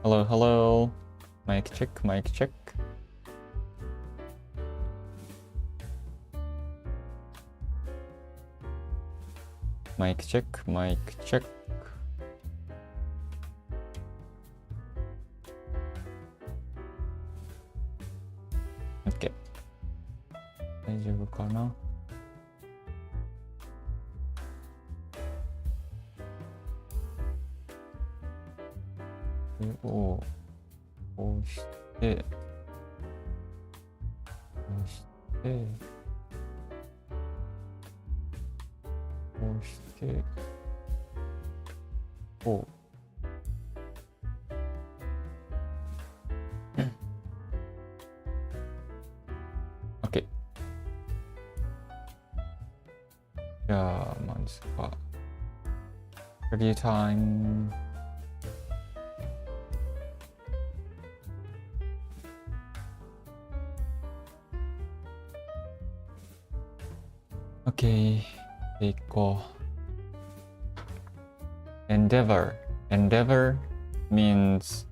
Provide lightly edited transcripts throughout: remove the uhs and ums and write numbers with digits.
Hello, hello. Mic check, mic check. Mic check, mic check. OK。大丈夫かな？こうして、こうして、こうして、こう。OK。じゃあ、まずは、Review time。OK。で、こう。Endeavor. Endeavor means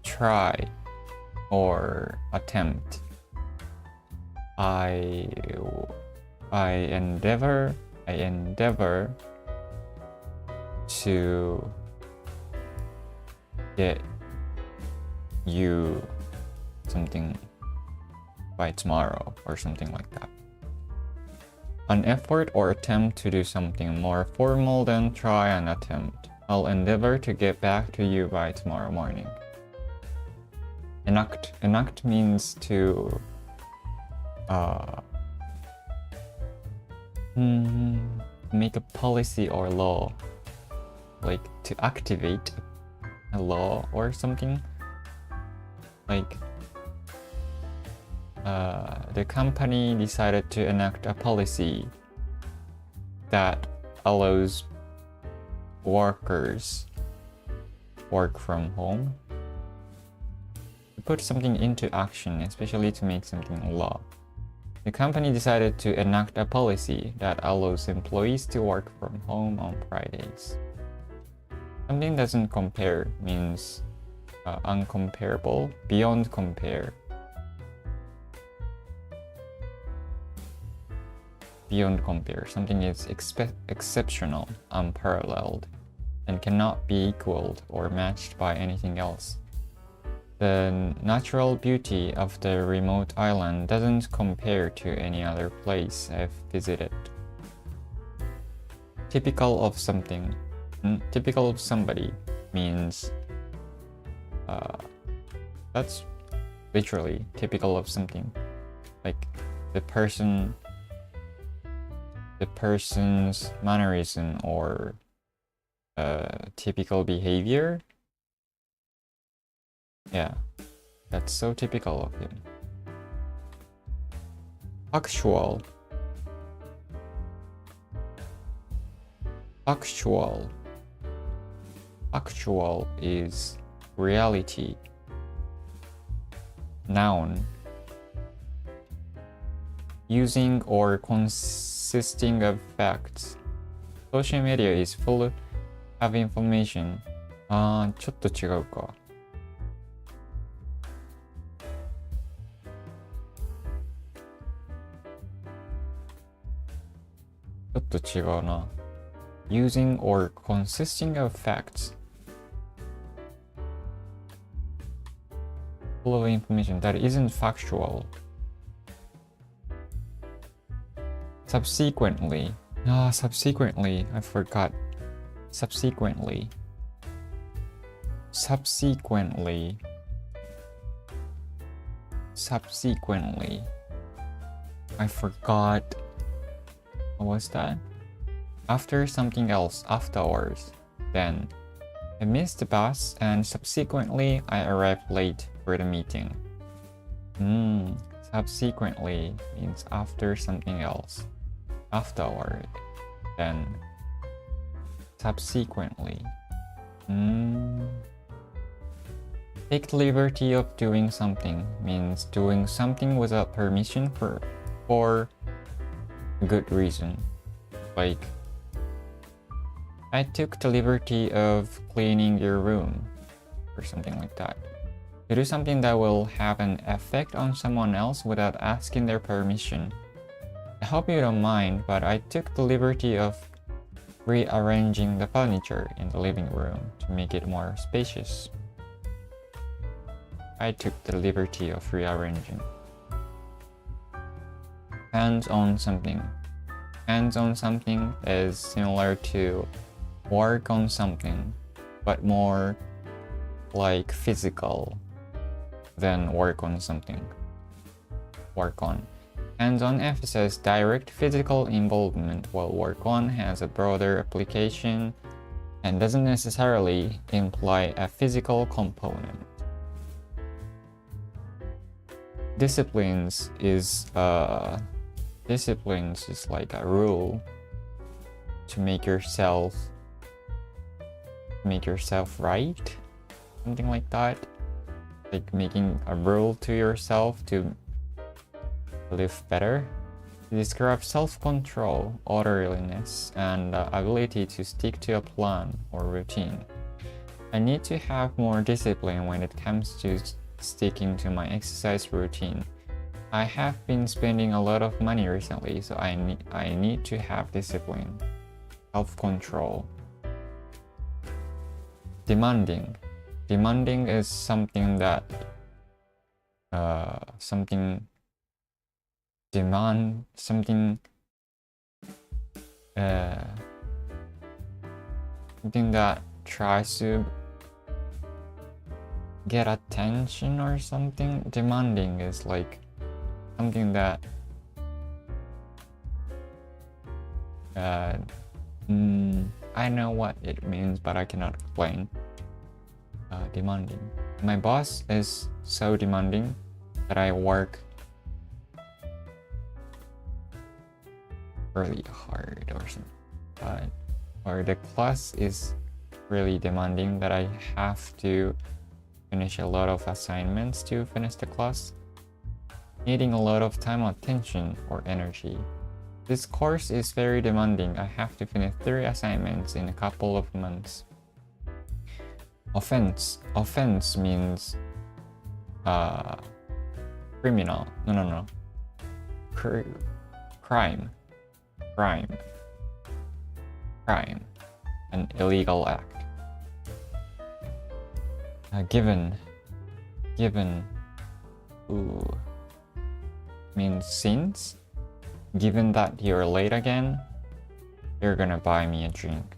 try or attempt. I endeavor to get you something by tomorrow or something like that. An effort or attempt to do something more formal than try and attempt. I'll endeavor to get back to you by tomorrow morning. Enact means to make a policy or law, like to activate a law or something. Like the company decided to enact a policy that allows workers work from home. To put something into action, especially to make something a law. The company decided to enact a policy that allows employees to work from home on Fridays. Something doesn't compare means uncomparable, beyond compare. Beyond compare. Something is exceptional, unparalleled, and cannot be equaled or matched by anything else. The natural beauty of the remote island doesn't compare to any other place I've visited. Typical of something. Typical of somebody means that's literally typical of something. Like the person's mannerism or typical behavior. Yeah, that's so typical of him. Factual. Factual. Factual is reality. Noun. Using or consisting of facts. Social media is full of information. ちょっと違うか。ちょっと違うな。Using or consisting of facts. Full of information that isn't factual. Subsequently. Subsequently. I forgot. Subsequently. Subsequently. Subsequently. I forgot. What was that? After something else, afterwards. Then. I missed the bus and subsequently I arrived late for the meeting. Subsequently means after something else. Afterward. Then. Subsequently. Take the liberty of doing something means doing something without permission for a good reason. Like, I took the liberty of cleaning your room or something like that. To do something that will have an effect on someone else without asking their permission. I hope you don't mind, but I took the liberty of rearranging the furniture in the living room to make it more spacious. I took the liberty of rearranging. Hands on something. Hands on something is similar to work on something, but more like physical than work on something. Work on. Hands-on emphasizes direct physical involvement, while work on has a broader application and doesn't necessarily imply a physical component. Disciplines is like a rule to make yourself right, something like that. Like making a rule to yourself to live better. To describe self-control, orderliness, and the ability to stick to a plan or routine. I need to have more discipline when it comes to sticking to my exercise routine. I have been spending a lot of money recently, so I need to have discipline. Self-control. Demanding. Demanding is something that something that tries to get attention or something. Demanding is like something that I know what it means, but I cannot explain. Demanding. My boss is so demanding that I work really hard or something. Or the class is really demanding that I have to finish a lot of assignments to finish the class, needing a lot of time, attention, or energy. This course is very demanding. I have to finish 3 assignments in a couple of months. Offense. Offense means criminal. No. Crime. An illegal act. Given. Ooh. Means since. Given that you're late again, you're gonna buy me a drink.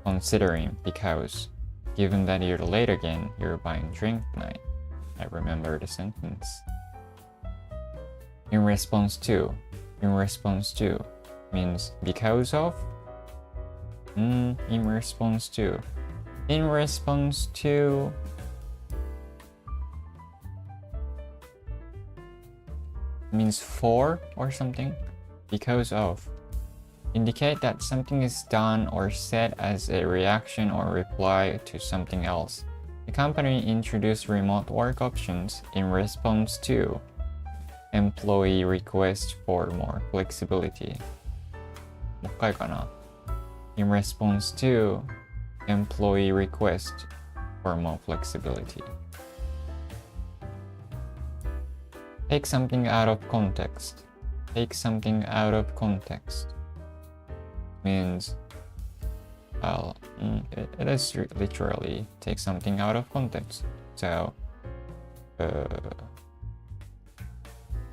Considering, because given that you're late again, you're buying drink tonight. I remember the sentence. In response to. In response to means because of. In response to. In response to. Means for or something. Because of. Indicate that something is done or said as a reaction or reply to something else. The company introduced remote work options in response to employee request for more flexibility. もう一回かな。In response to employee request for more flexibility. Take something out of context. Take something out of context means, well, it is literally take something out of context. So,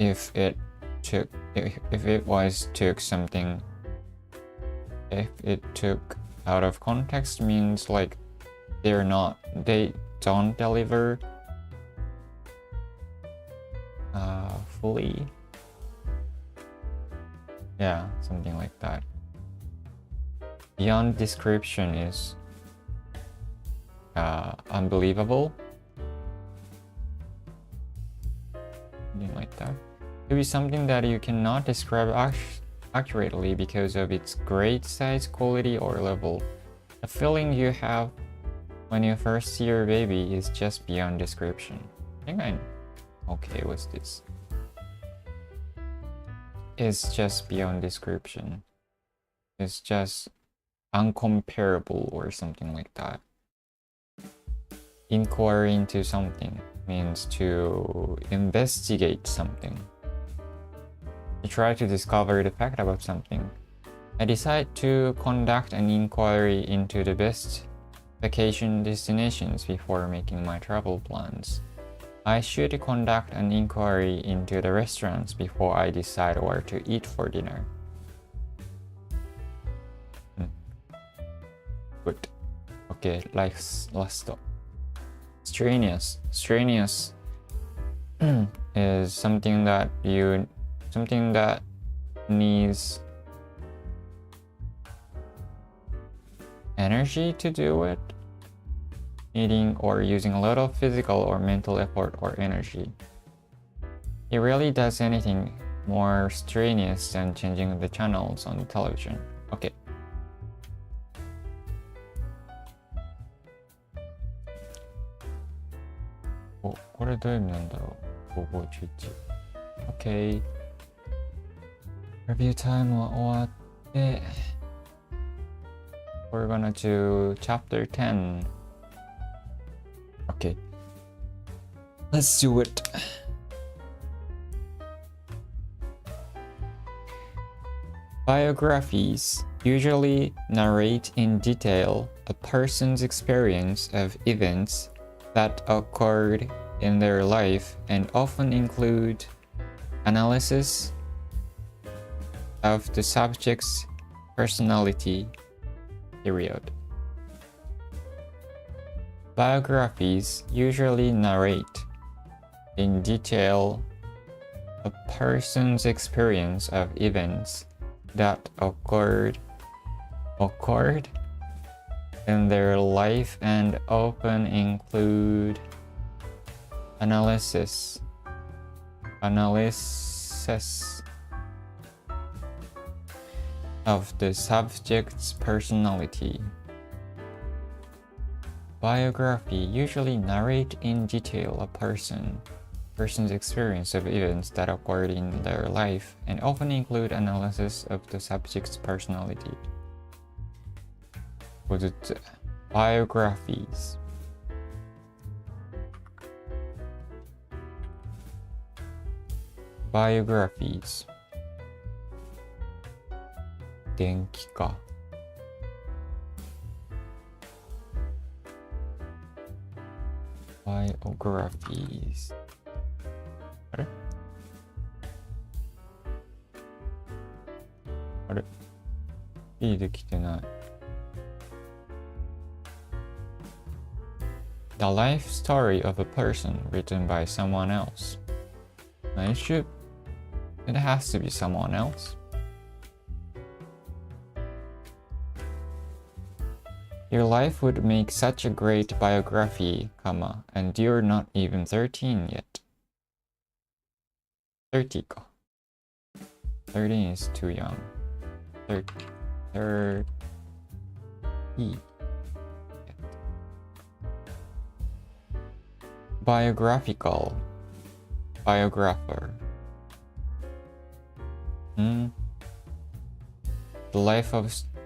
if it took out of context means like they don't deliver fully. Yeah, something like that. Beyond description is unbelievable. Something like that. It could be something that you cannot describe accurately because of its great size, quality, or level. The feeling you have when you first see your baby is just beyond description. I think I'm okay with this. It's just beyond description. It's just uncomparable or something like that. inquiry into something means to investigate something. I try to discover the fact about something. I decide to conduct an inquiry into the best vacation destinations before making my travel plans. I should conduct an inquiry into the restaurants before I decide where to eat for dinner. Good. Okay, last. Strenuous is something that needs energy to do it, needing or using a lot of physical or mental effort or energy. It really does anything more strenuous than changing the channels on the television. Okay. Oh, これどういう意味なんだろう ?5511。Okay. Review time は終わって、we're gonna do chapter 10. Okay. Let's do it. Biographies usually narrate in detail a person's experience of events that occurred in their life and often include analysis of the subject's personality. Period. Biographies usually narrate in detail a person's experience of events that occurred in their life and often include analysis of the subject's personality. Biography usually narrate in detail a person's experience of events that occurred in their life and often include analysis of the subject's personality. Biographies. Biographies. 電気か。Biographies. あれあれいいできてない。The life story of a person written by someone else. It has to be someone else. Your life would make such a great biography, and you're not even 13 yet. 30 か。13 is too young. 30. Biographical. Biographer.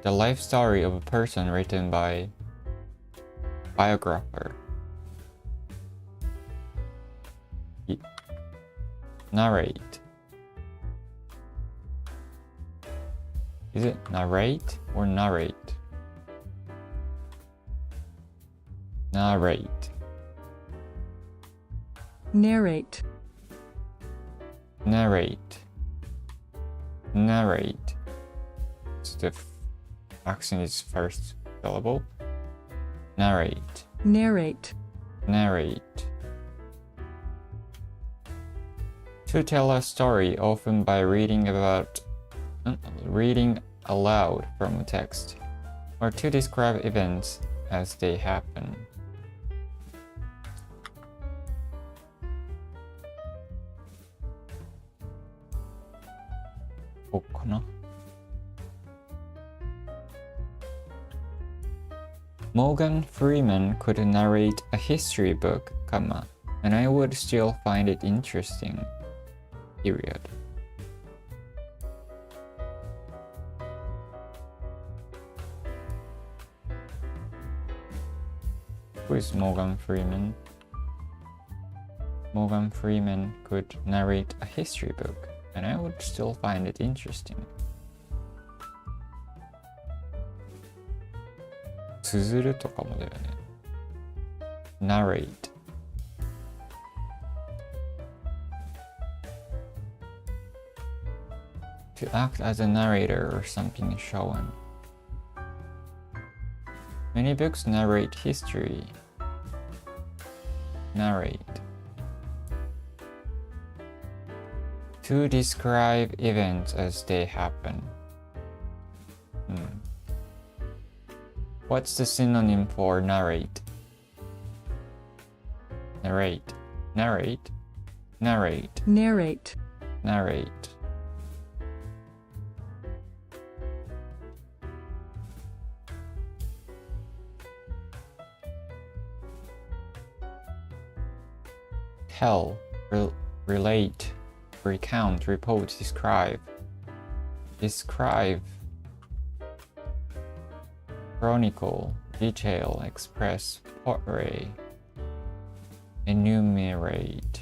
The life story of a person written by biographer. Narrate. Is it narrate or narrate? Narrate. Narrate. Narrate. Narrate. So the accent is first syllable. Narrate. Narrate. Narrate. To tell a story, often by reading aloud from a text, or to describe events as they happen. Morgan Freeman could narrate a history book, and I would still find it interesting. Period. Who is Morgan Freeman? Morgan Freeman could narrate a history book, and I would still find it interesting. 綴るとかもだよね。narrate. To act as a narrator or something shown. Many books narrate history. Narrate. To describe events as they happen. What's the synonym for narrate? Narrate. Narrate. Narrate. narrate, Narrate. Tell, relate, recount, report, describe. Describe. Chronicle, detail, express, portray. Enumerate.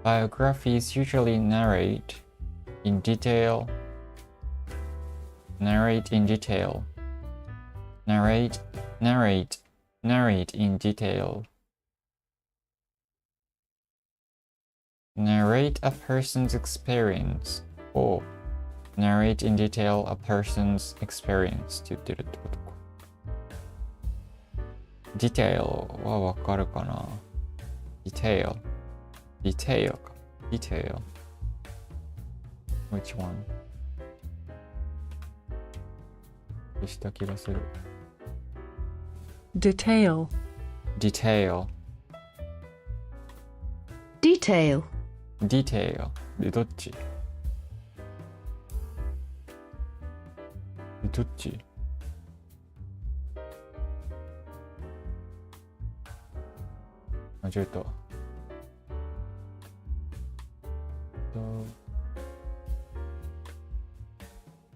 Biographies usually narrate in detail. Narrate in detail. Narrate in detail. Narrate a person's experience. or narrate in detail a person's experience って言ってるってことか。detail はわかるかな？ detail か。detail which one? でした気がする。detail, detail detail, detail でどっち？どっち？間違えた。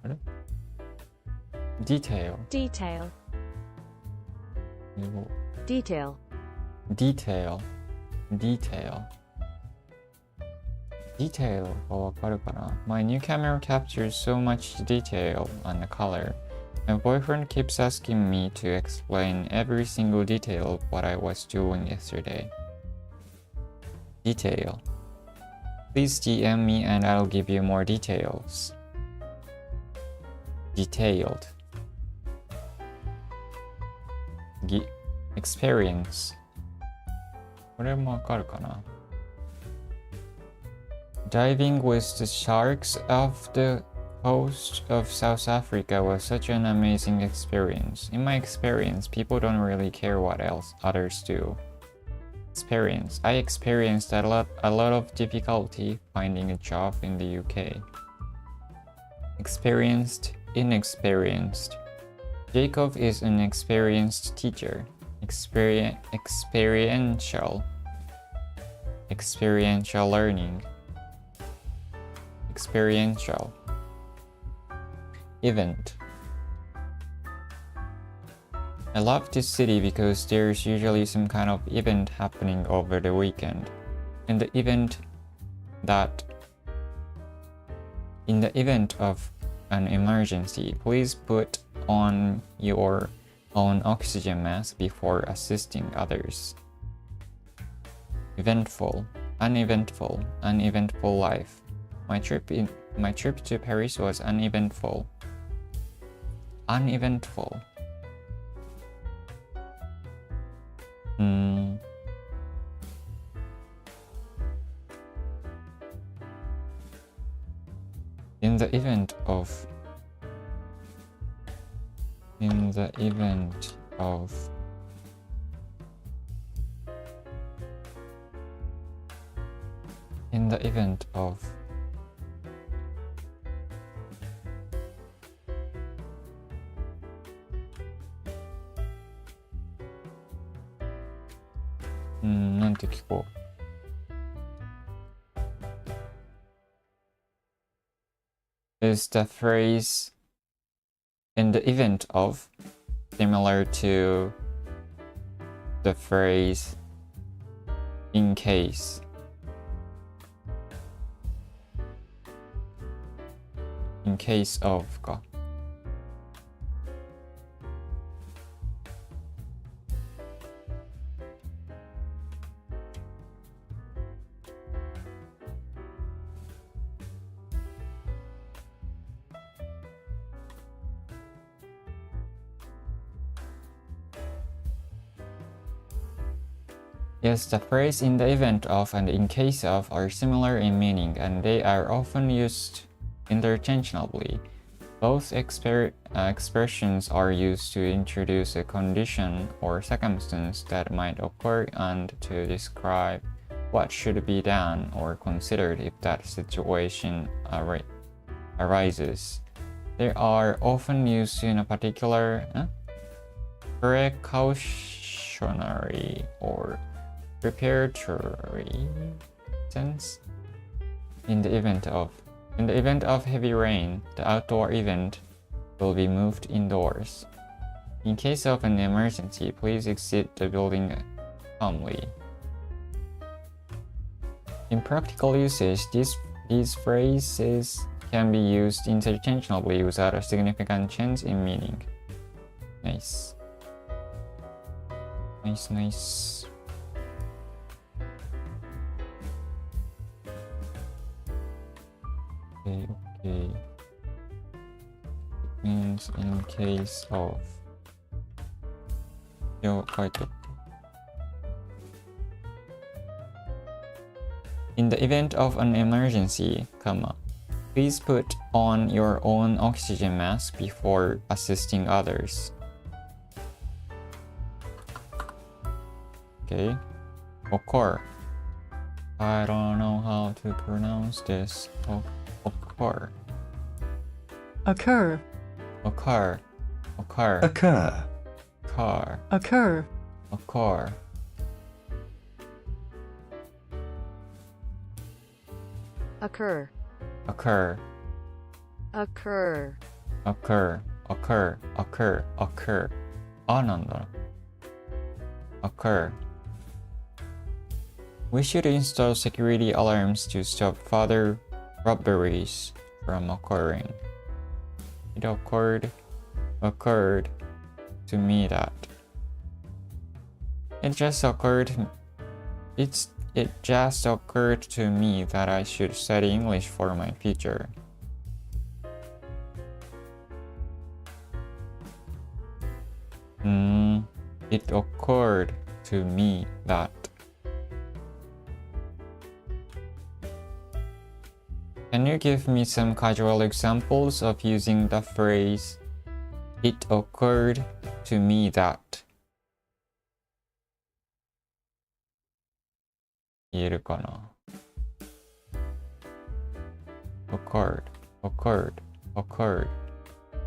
あれ？ detail detail, 英語 detail, detail detail がわかるかな？ My new camera captures so much detail on the color. My boyfriend keeps asking me to explain every single detail of what I was doing yesterday. Detail. Please DM me and I'll give you more details. Detailed. Experience. これもわかるかな？ Diving with the sharks off the coast of South Africa was such an amazing experience. In my experience, people don't really care what else others do. Experience. I experienced a lot of difficulty finding a job in the UK. Experienced, inexperienced. Jacob is an experienced teacher. Experiential learning. Experiential. Event. I love this city because there's usually some kind of event happening over the weekend. In the event of an emergency, please put on your own oxygen mask before assisting others. Eventful, uneventful life. My trip to Paris was uneventful. Uneventful. In the event ofなんて聞こう。is the phrase in the event of similar to the phrase in case. In case of か。Yes, the phrase in the event of and in case of are similar in meaning, and they are often used interchangeably. Both expressions are used to introduce a condition or circumstance that might occur and to describe what should be done or considered if that situation arises. They are often used in a particular precautionary or preparatory sense. In the event of heavy rain, the outdoor event will be moved indoors. In case of an emergency, please exit the building calmly. In practical usage, these phrases can be used interchangeably without a significant change in meaning. Nice. Nice. Okay. It means in case of. 書いておく。In the event of an emergency, please put on your own oxygen mask before assisting others. Okay. Occur. I don't know how to pronounce this. Occur. Occur. Occur. Occur. Occur. Occur. Occur. Occur. Occur. Occur. Occur. Occur. Occur. Occur. Occur. あなんだ。Occur. We should install security alarms to stop further robberies from occurring. It occurred to me that it just occurred to me that I should study English for my future. It occurred to me that. Can you give me some casual examples of using the phrase "It occurred to me that"? 言えるかな ?occurred, occurred, occurred,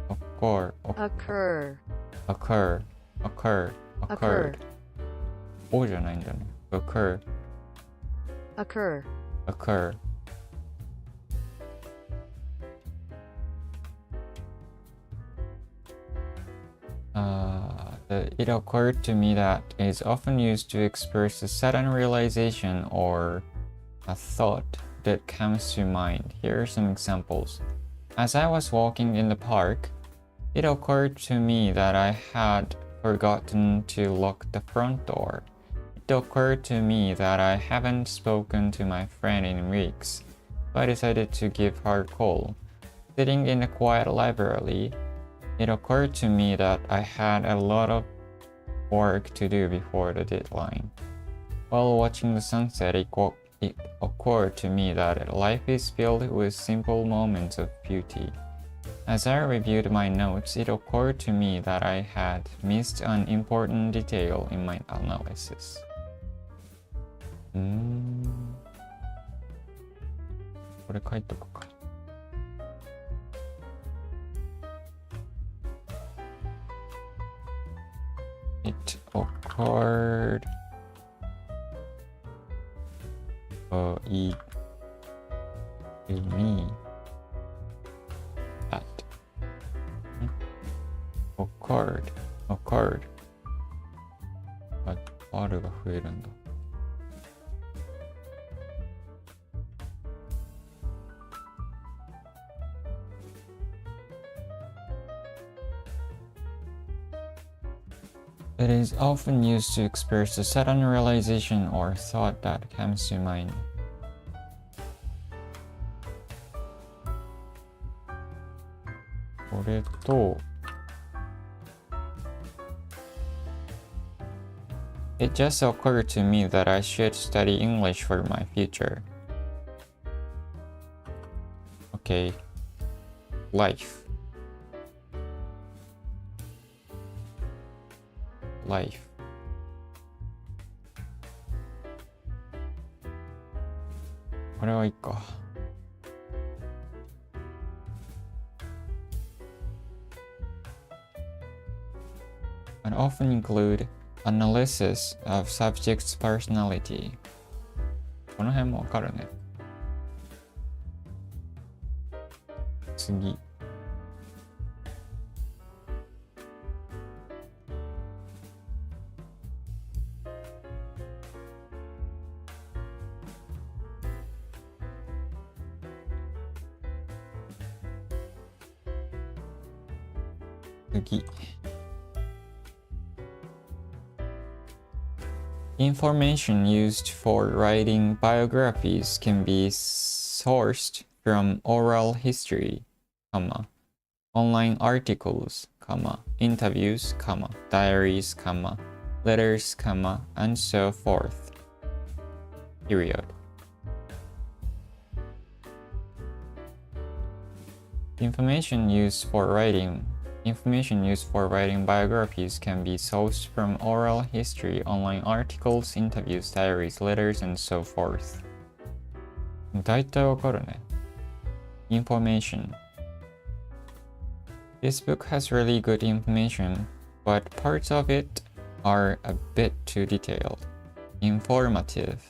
occur, Occur. occur, occur, occurred. おじゃないんだね。occur, Occur. occur. It occurred to me that is often used to express a sudden realization or a thought that comes to mind. Here are some examples. As I was walking in the park, it occurred to me that I had forgotten to lock the front door. It occurred to me that I haven't spoken to my friend in weeks, so I decided to give her a call. Sitting in a quiet library, it occurred to me that I had a lot of work to do before the deadline. While watching the sunset, it occurred to me that life is filled with simple moments of beauty. As I reviewed my notes, it occurred to me that I had missed an important detail in my analysis. これ書いとくか。It occurred to me 増えるんだ。It is often used to express a sudden realization or thought that comes to mind. これと It just occurred to me that I should study English for my future. Okay. Life. Life.これはいいか。And often include analysis of subject's personality. この辺もわかるね。次。次。Information used for writing biographies can be sourced from oral history, online articles, interviews, diaries, letters, and so forth. Period. Information used for writing biographies can be sourced from oral history, online articles, interviews, diaries, letters, and so forth. だいたいわかるね。Information. This book has really good information, but parts of it are a bit too detailed. Informative.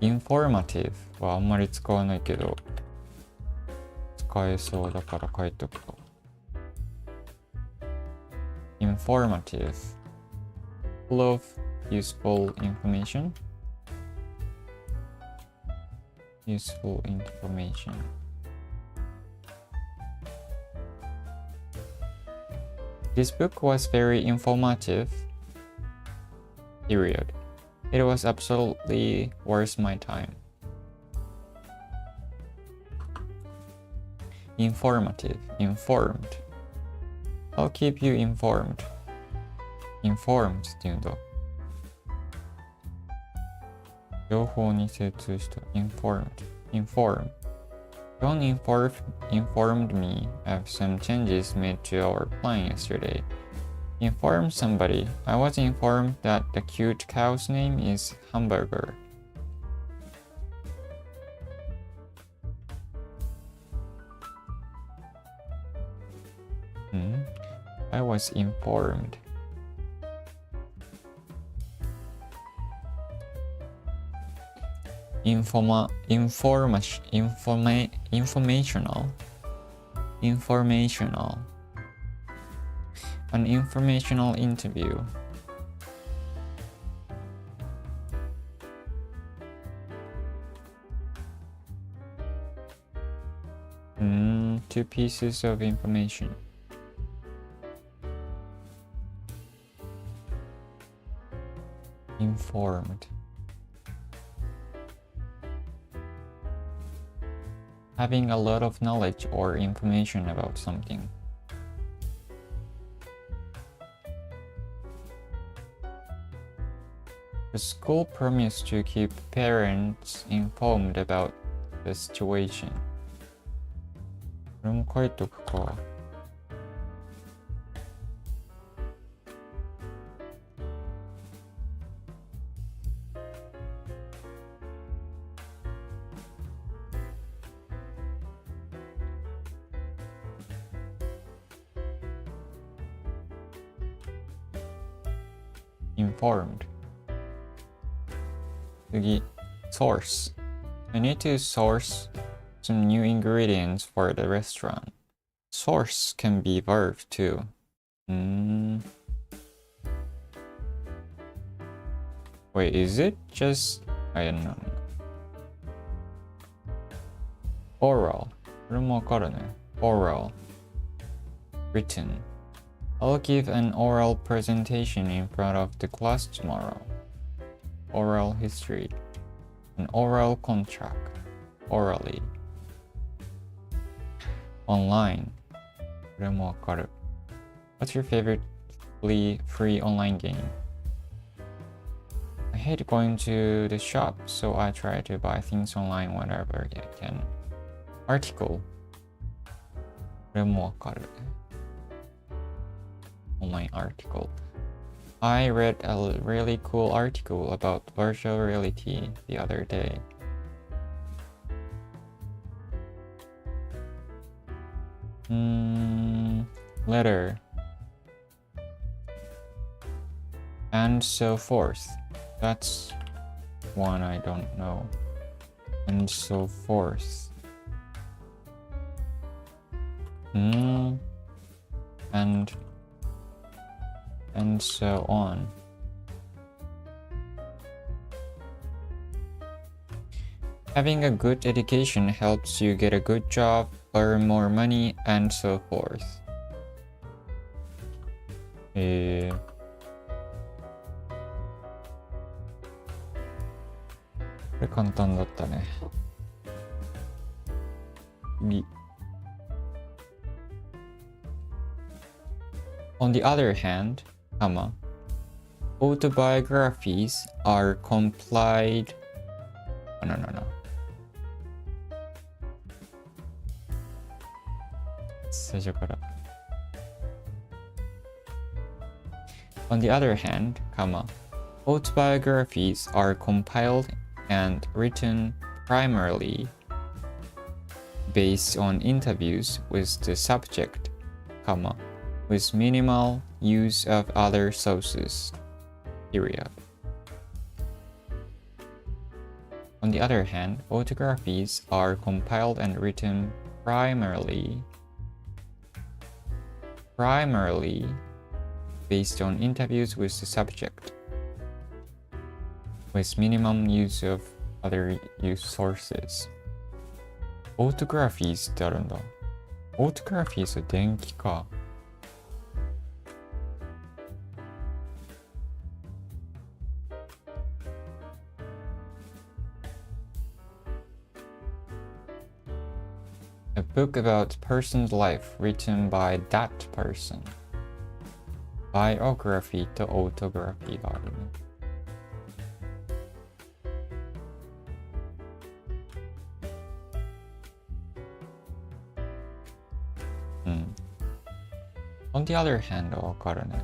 Informative はあんまり使わないけど使えそうだから書いとくと。Informative. Full of useful information. Useful information. This book was very informative. Period. It was absolutely worth my time. Informative, informed. I'll keep you informed. Informed っていうんだ。情報に精通した。Informed. Inform. John informed me of some changes made to our plan yesterday. Inform somebody. I was informed that the cute cow's name is Hamburger. I was informed. Informational. An informational interview. Two pieces of information. Informed. Having a lot of knowledge or information about something. The school promised to keep parents informed about the situation. これも書いとくか。Informed. 次、source. I need to source some new ingredients for the restaurant. source can be verb too. Wait, is it just... I don't know. Oral. これもわかるね。Oral. Written. I'll give an oral presentation in front of the class tomorrow. Oral history. An oral contract. Orally. Online. これもわかる。What's your favorite free online game? I hate going to the shop, so I try to buy things online whenever I can. Article. これもわかる。Online article. I read a really cool article about virtual reality the other day. Letter. And so forth. That's one I don't know. And so forth. And so on. Having a good education helps you get a good job, earn more money, and so forth. これ簡単だったね。On the other hand, autobiographies are compiled. No. On the other hand, autobiographies are compiled and written primarily based on interviews with the subject, with minimal use of other sources, period. On the other hand, autobiographies are compiled and written primarily based on interviews with the subject, with minimum use of other sources. autographies ってあるんだ。autographies は電気か。A book about person's life written by that person. Biography と autography があるね。On the other hand はわかるね。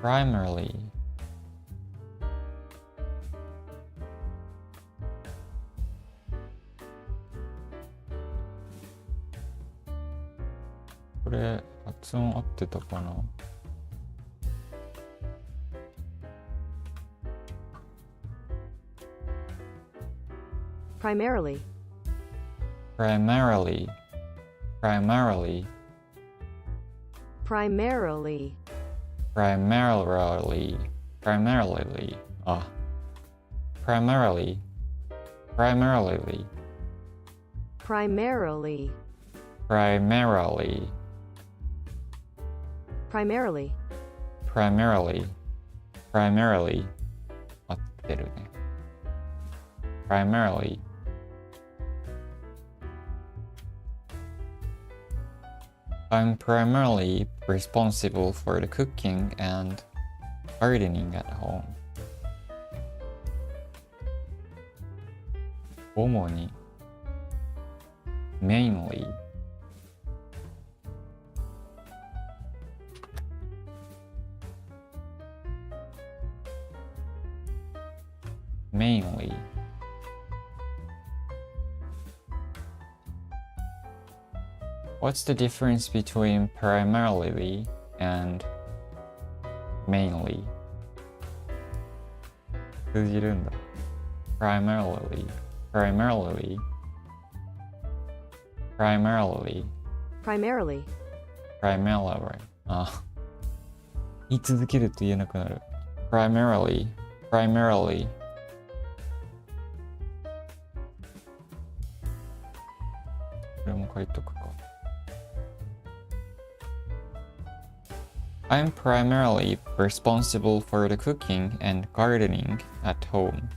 primarily. This これ発音合ってたかな。primarily, primarily, primarily, primarily, primarily, primarily, primarily, primarily, primarily, primarily, primarily, primarily, primarily 合ってるね。primarily. I'm primarily responsible for the cooking and gardening at home. 主に mainly mainly What's the difference between primarily and mainly? 通じるんだ。primarily, primarily, primarily, primarily, primarily. あ、言い続けると言えなくなる。primarily, primarily. これも書いとくか。I'm primarily responsible for the cooking and gardening at home.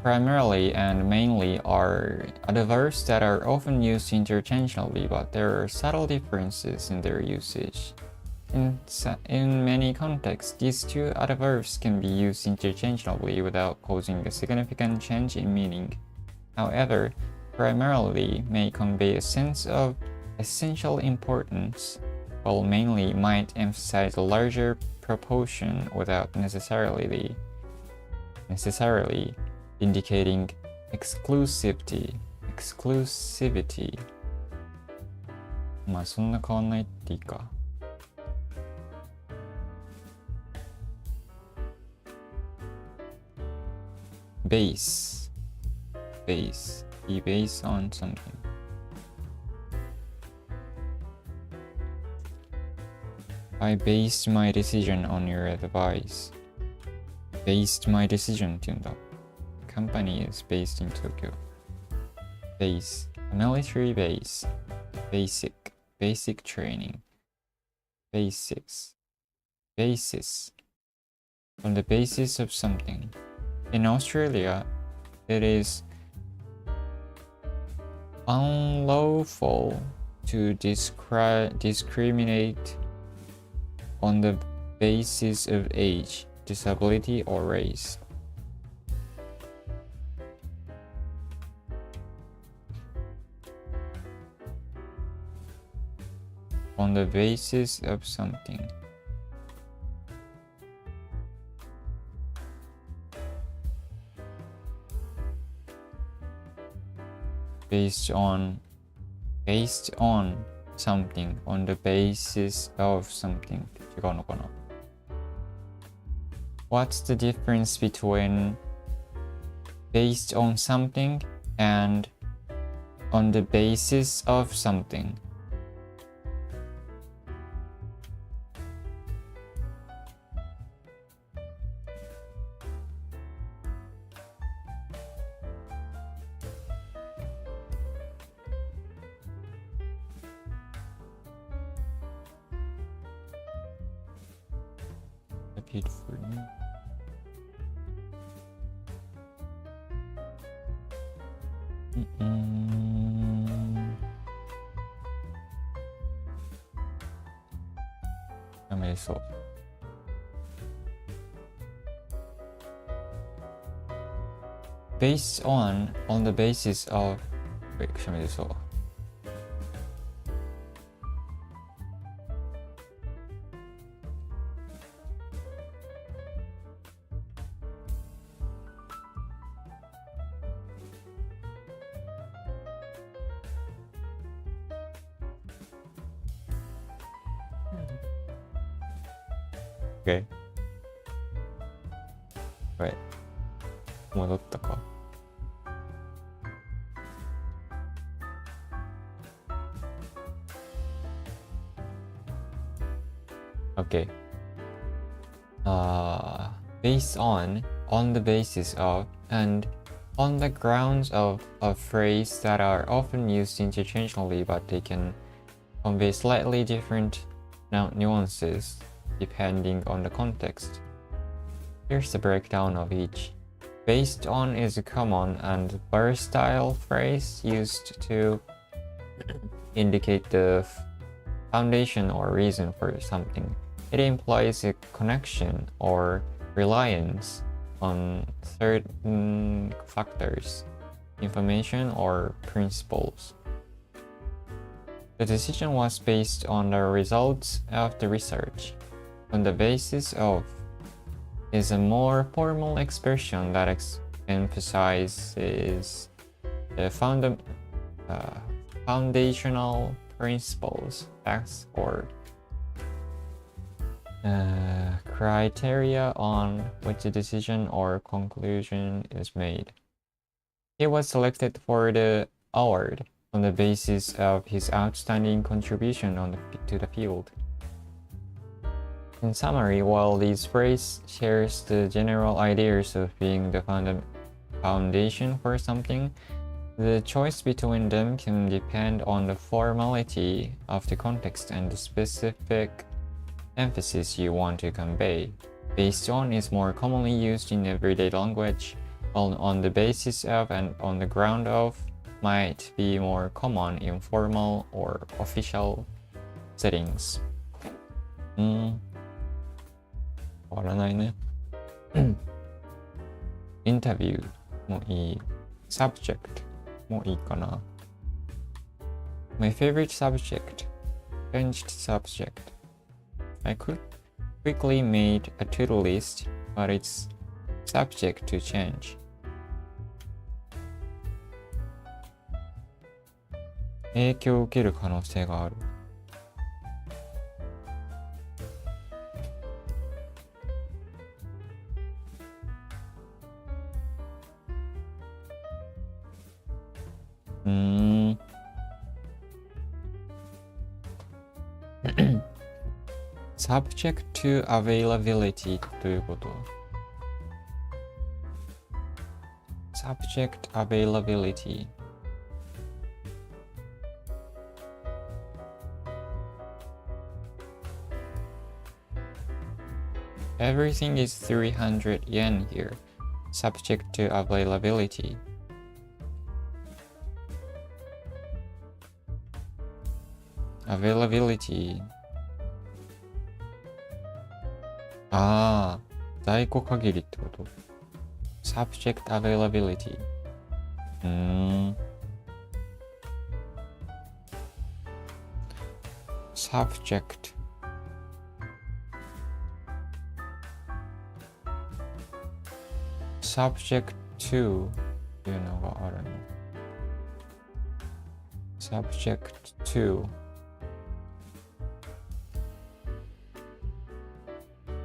Primarily and mainly are adverbs that are often used interchangeably, but there are subtle differences in their usage. In many contexts, these two adverbs can be used interchangeably without causing a significant change in meaning. However, primarily may convey a sense of essential importance, while mainly might emphasize a larger proportion without necessarily indicating exclusivity. まあそんな変わんないっていいか。Base. Be based on something. I based my decision on your advice. Based my decision って言うんだ。Company is based in Tokyo. Base, a military base. Basic training. Basis. On the basis of something. In Australia, it is unlawful to discriminate on the basis of age, disability, or race. On the basis of something. Based on something, on the basis of something. 違うのかな? What's the difference between based on something and on the basis of something? Repeat for me. So based on the basis of so Okay. Right. 戻ったか。Okay. Based on the basis of, and on the grounds of a phrase that are often used interchangeably, but they can convey slightly different nuances depending on the context. Here's the breakdown of each. Based on is a common and versatile phrase used to indicate the foundation or reason for something. It implies a connection or reliance on certain factors, information, or principles. The decision was based on the results of the research. On the basis of is a more formal expression that emphasizes the foundational principles, facts, or criteria on which a decision or conclusion is made. He was selected for the award on the basis of his outstanding contribution to the field. In summary, while this phrase shares the general ideas of being the foundation for something, the choice between them can depend on the formality of the context and the specific emphasis you want to convey. Based on is more commonly used in everyday language, while on the basis of and on the ground of might be more common in formal or official settings. 変わらないね。インタビューもいい。subject もいいかな。My favorite subject, changed subject. I quickly made a to-do list, but it's subject to change. 影響を受ける可能性がある。subject to availability ということ。subject availability Everything is 300 yen here, subject to availability. Availability. 在庫限りってこと ?subject availability. subject subject to っていうのがあるね。subject to こ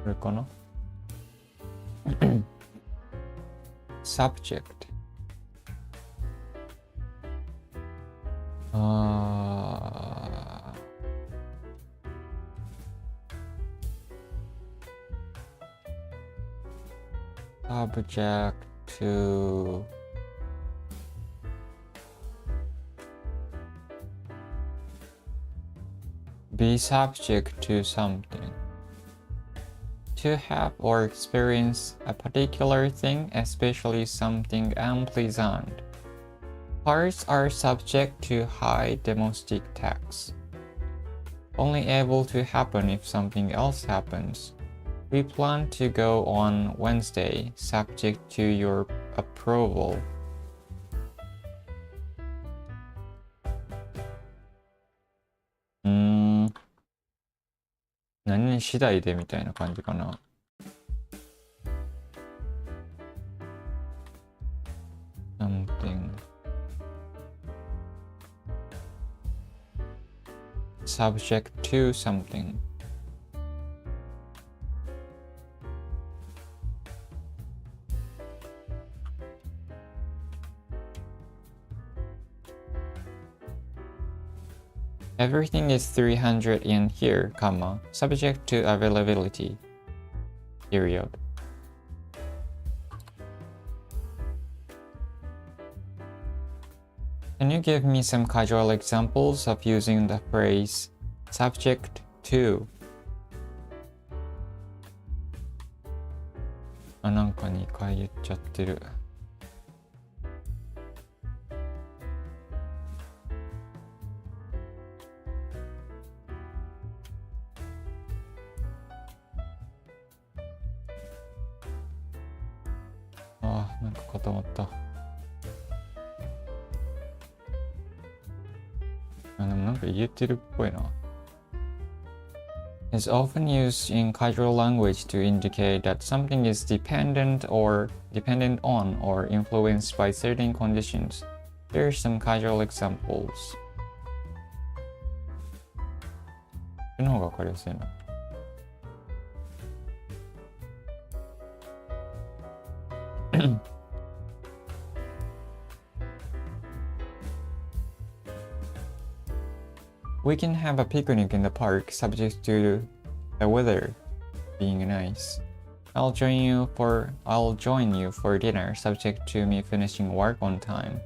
れかなsubject subject to be subject to something. To have or experience a particular thing, especially something unpleasant. Parts are subject to high domestic tax. Only able to happen if something else happens. We plan to go on Wednesday, subject to your approval. 何々次第でみたいな感じかな。something subject to something. Everything is 300 yen here, comma, subject to availability. Period. Can you give me some casual examples of using the phrase subject to? なんか2回言っちゃってる。なんか固まった。でもなんか言えてるっぽいな。Is often used in casual language to indicate that something is dependent on or influenced by certain conditions. Here are some casual examples. この方がわかりやすいな。We can have a picnic in the park subject to the weather being nice. I'll join you for dinner subject to me finishing work on time.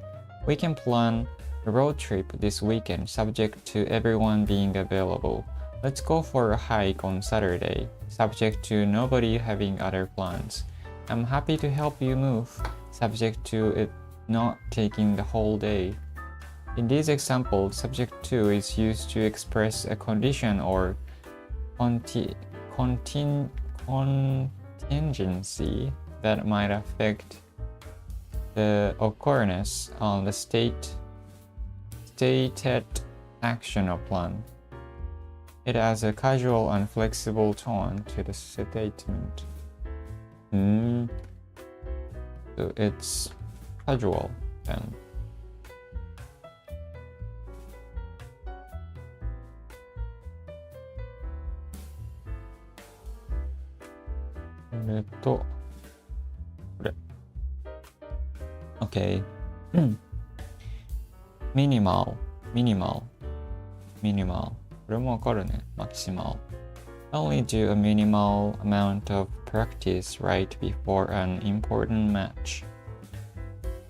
We can plan a road trip this weekend subject to everyone being available. Let's go for a hike on Saturday subject to nobody having other plans. I'm happy to help you move subject to it not taking the whole day. In these examples, subject to is used to express a condition or contingency that might affect the occurrence on the stated action or plan. It adds a casual and flexible tone to the statement. So it's casual then. Okay. Minimal. これもわかるね。Maximal. Only do a minimal amount of practice right before an important match.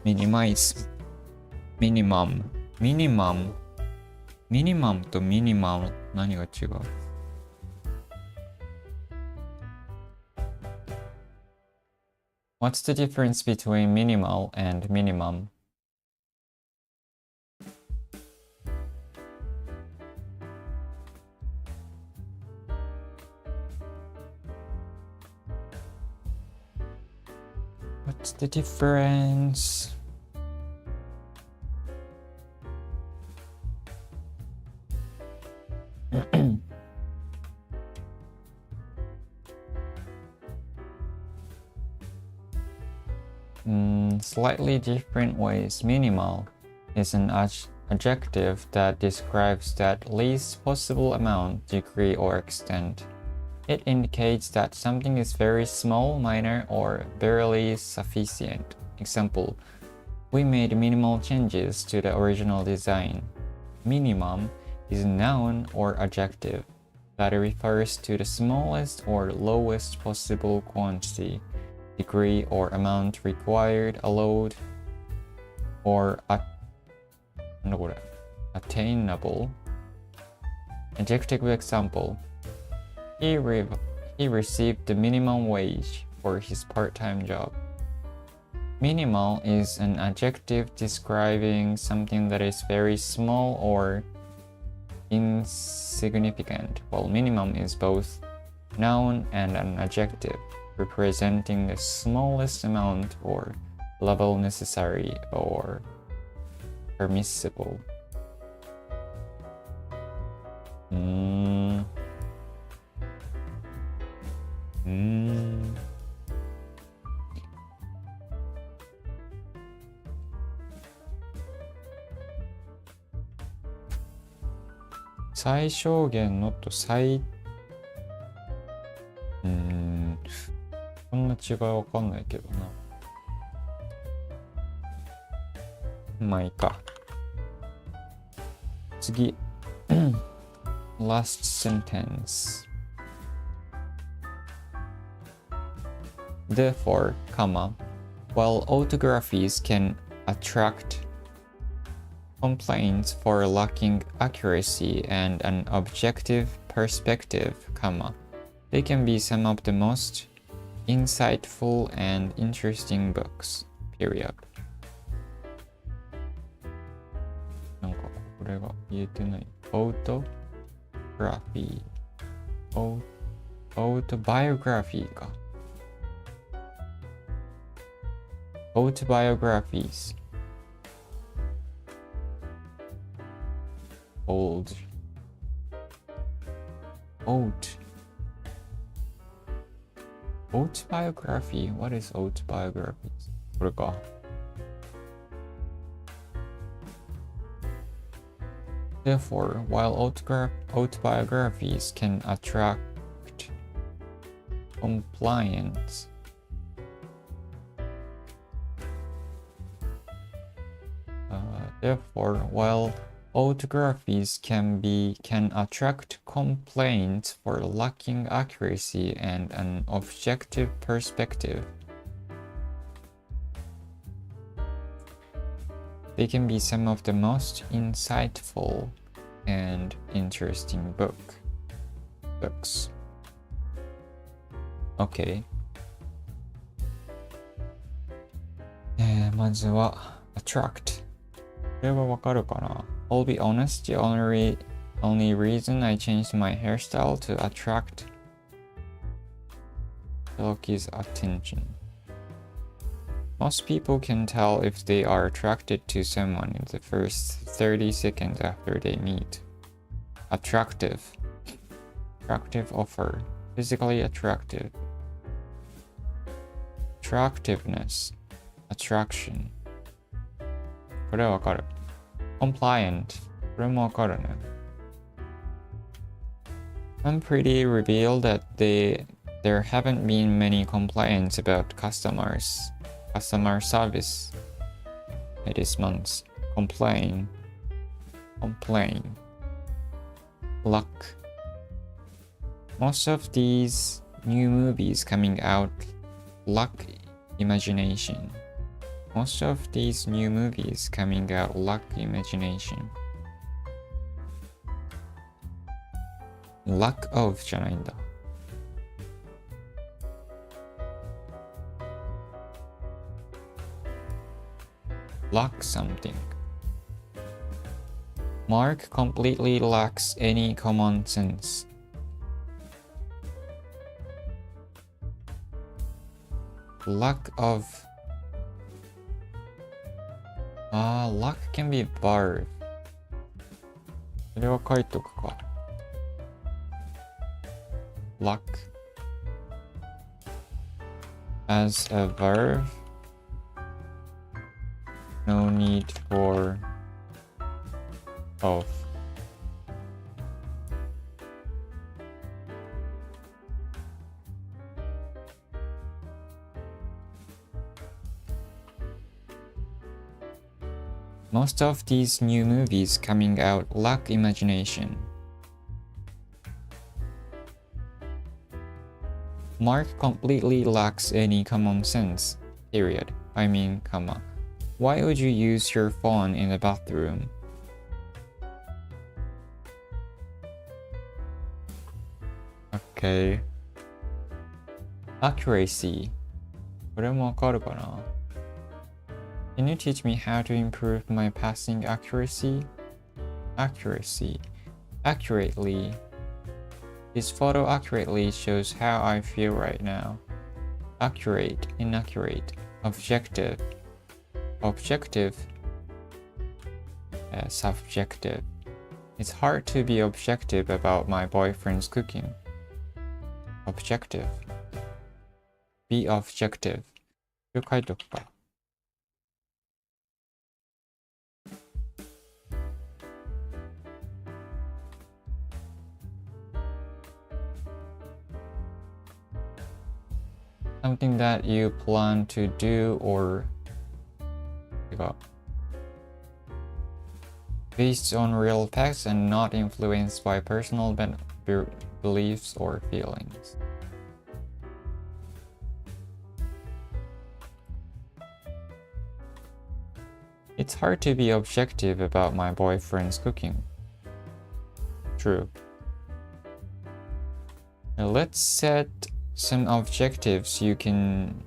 Minimize. Minimum とミニマム何が違う？What's the difference between minimal and minimum? What's the difference? Slightly different ways. Minimal is an adjective that describes that least possible amount, degree, or extent. It indicates that something is very small, minor, or barely sufficient. Example, we made minimal changes to the original design. Minimum is a noun or adjective that refers to the smallest or lowest possible quantity, degree, or amount required, allowed, or attainable. Adjective example. He received the minimum wage for his part-time job. Minimal is an adjective describing something that is very small or insignificant, while minimum is both noun and an adjective, representing the smallest amount or level necessary or permissible. 最小限のとこんな違いわかんないけどな。まあいいか。次。Last sentence. Therefore, while autographies can attract complaints for lacking accuracy and an objective perspective, they can be some of the most insightful and interesting books, period. なんかこれが言えてない。autobiography か。autobiographies. Autobiography? What is autobiographies? これか。Therefore, while autobiographies can attract compliance, therefore, while Autographies can attract complaints for lacking accuracy and an objective perspective. They can be some of the most insightful and interesting books. Okay. まずは attract。これはわかるかな？ I'll be honest, the only reason I changed my hairstyle to attract Loki's attention. Most people can tell if they are attracted to someone in the first 30 seconds after they meet. Attractive offer. Physically attractive. Attractiveness. Attraction. これはわかる。Compliant. これもわかるね。I'm pretty revealed that there haven't been many complaints about customer service this month. Complain. Luck. Most of these new movies coming out lack imagination. Most of these new movies coming out lack imagination. Lack of じゃないんだ。Lack something. Mark completely lacks any common sense. Lack of luck can be verb. それは書いとくか。Luck as a verb. No need for of. Most of these new movies coming out lack imagination. Mark completely lacks any common sense. Period. I mean, comma. Why would you use your phone in the bathroom? Okay. Accuracy. これもわかるかな？ Can you teach me how to improve my passing accuracy? Accuracy. Accurately. This photo accurately shows how I feel right now. Accurate, inaccurate, objective. Objective. Subjective. It's hard to be objective about my boyfriend's cooking. Objective. Be objective. これ書いとくか。Something that you plan to do or based on real facts and not influenced by personal beliefs or feelings. It's hard to be objective about my boyfriend's cooking. True. Now let's set some objectives you can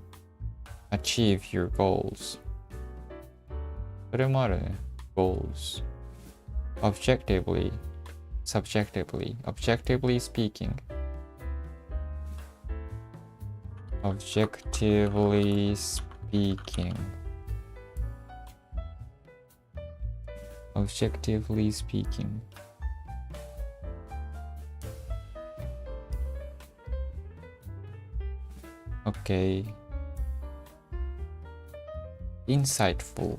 achieve your goals. それもあるね。Goals. Objectively, subjectively, objectively speaking. Objectively speaking. Objectively speaking. Okay. Insightful.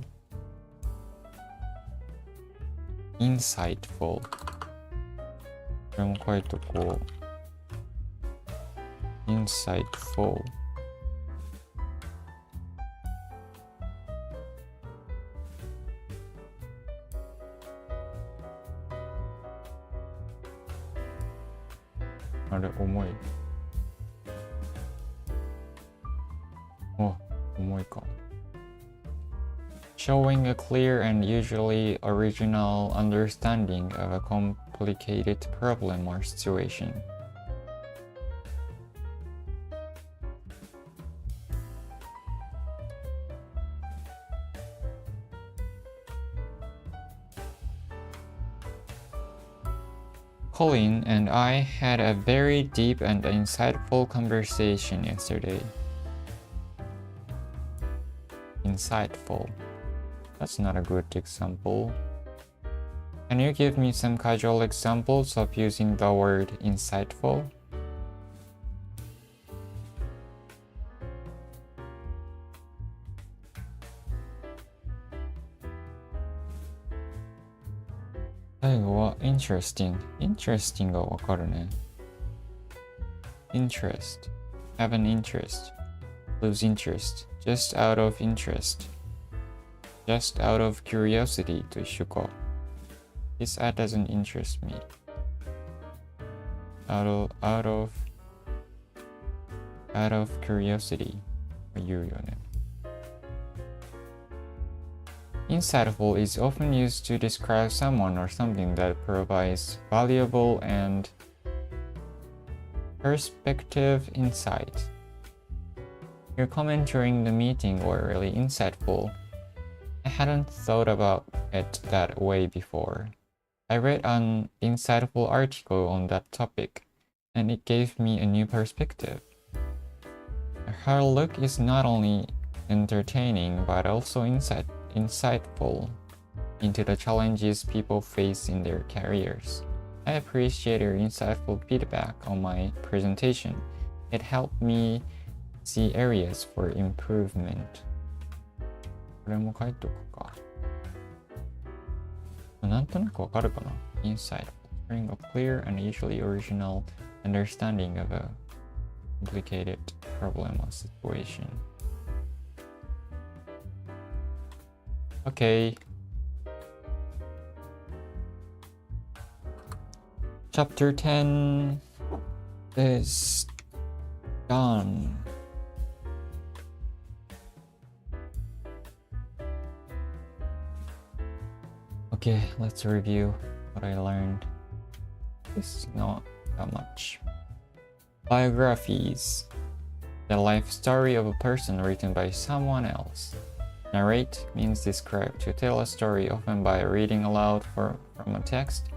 Insightful. これも書いとこう。Insightful. あれ、重い。お、重いか。Showing a clear and usually original understanding of a complicated problem or situation. Colin and I had a very deep and insightful conversation yesterday. Insightful. That's not a good example. Can you give me some casual examples of using the word insightful? Interesting. Interesting がわかるね。Interest. Have an interest. Lose interest. Just out of interest. Just out of curiosity と一緒か。This ad doesn't interest me. Out of curiosity 言うよね。Insightful is often used to describe someone or something that provides valuable and perspective insight. Your comment during the meeting were really insightful. I hadn't thought about it that way before. I read an insightful article on that topic, and it gave me a new perspective. Her look is not only entertaining but also insightful into the challenges people face in their careers. I appreciate your insightful feedback on my presentation. It helped me see areas for improvement. これも書いとくか。なんとなくわかるかな？ Insightful. Bring a clear and usually original understanding of a complicated problem or situation. Okay. Chapter 10 is done. Okay, let's review what I learned. This is not that much. Biographies. The life story of a person written by someone else. Narrate means describe, to tell a story often by reading aloud from a text,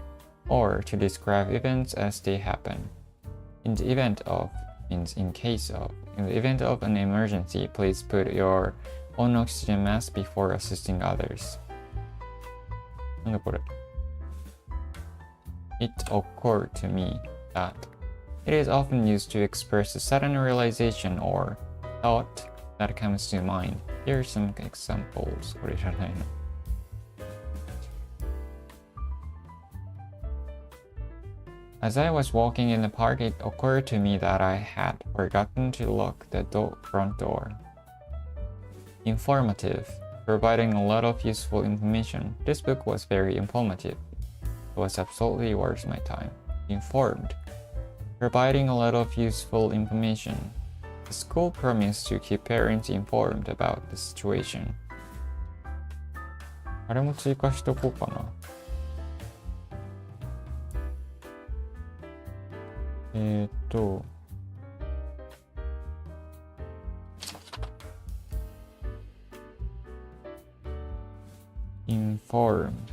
or to describe events as they happen. In the event of means in case of. In the event of an emergency, please put your own oxygen mask before assisting others. なんだこれ? It occurred to me that it is often used to express a sudden realization or thought that comes to mind. Here are some examples. これじゃないの。As I was walking in the park, it occurred to me that I had forgotten to lock the front door. Informative, providing a lot of useful information. This book was very informative. It was absolutely worth my time. Informed, providing a lot of useful information. The school promised to keep parents informed about the situation. あれも追加しとこうかな。informed.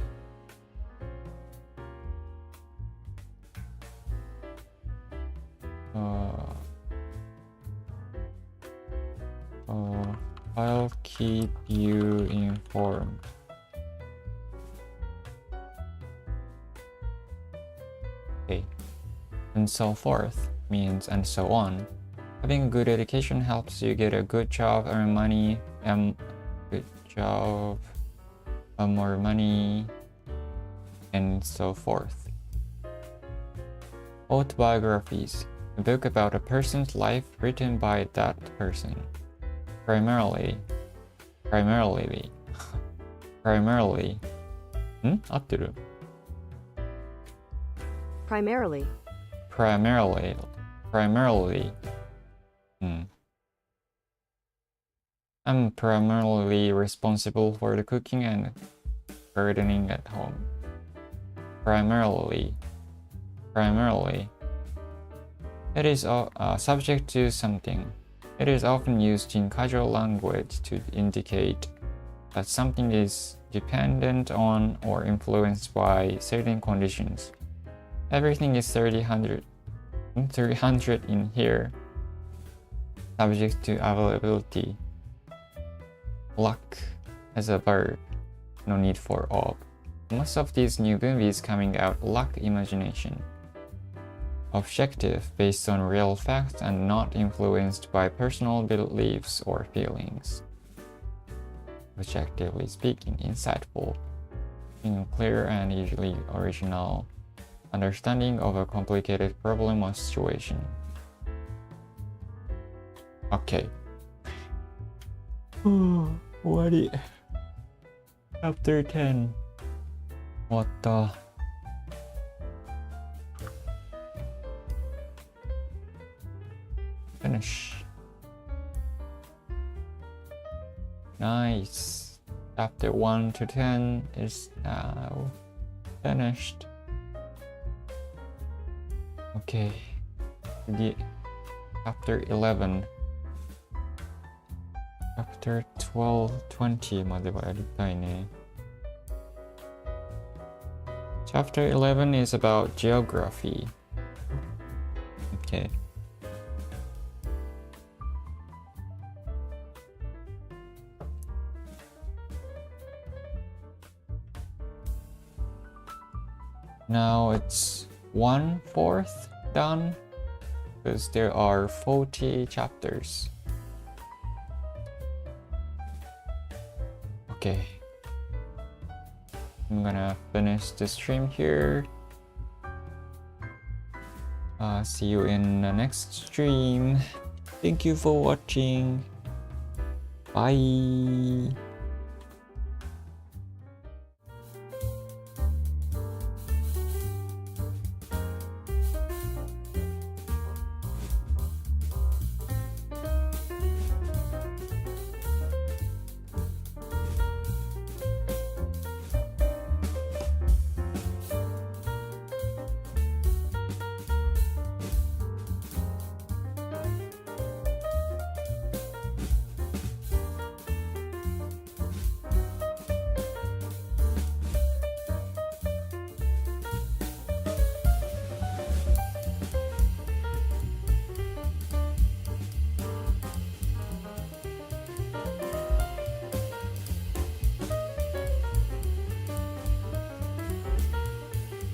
I'll keep you informed. Okay. And so forth means and so on. Having a good education helps you get a good job, earn money, more money, and so forth. Autobiographies, a book about a person's life written by that person. Primarily. 合ってる? Primarily. primarily. I'm primarily responsible for the cooking and gardening at home. Primarily. It is subject to something. It is often used in casual language to indicate that something is dependent on or influenced by certain conditions. Everything is 300 in here. Subject to availability. Luck as a verb. No need for of. Most of these new movies coming out lack imagination. Objective, based on real facts and not influenced by personal beliefs or feelings. Objectively speaking, insightful, in clear and usually original understanding of a complicated problem or situation. Okay. 終わり。Chapter 10. 終わった。Finish. Nice. Chapter 1 to 10 is now finished. Okay. Chapter 11. Chapter 12, 20まではやりたいね。Chapter 11 is about geography. Okay. Now it's 1/4 done because there are 40 chapters. Okay. I'm gonna finish the stream here. See you in the next stream. Thank you for watching. Bye.